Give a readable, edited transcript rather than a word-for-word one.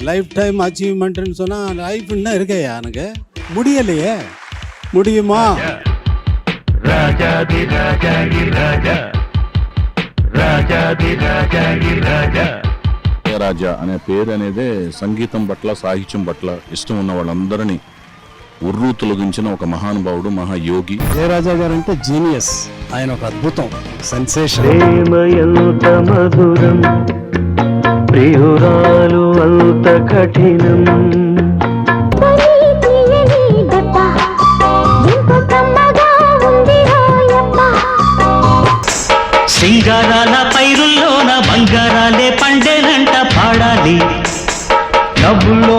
Life time அச்சீவ்மெண்ட்னு சொன்னால் life இன்னும் இருக்கையா எனக்கு முடியலையே. முடியுமா? ராஜாதி ராஜாதி ராஜா రాజాది రాజాది రాజా. రాజా అనే పేరు అనేది సంగీతం పట్ల సాహిత్యం పట్ల ఇష్టం ఉన్న వాళ్ళందరినీ ఉర్రూ తొలగించిన ఒక మహానుభావుడు, మహాయోగి. ఇళయరాజా గారు అంటే జీనియస్. ఆయన ఒక అద్భుతం, సెన్సేషన్. ప్రేమయంత మధురం, ప్రియురాలు అంత కఠినం. సింగారాల పైరుల్లోన బంగారాలే పండేనంట పాడాలి. నవ్వుల్లో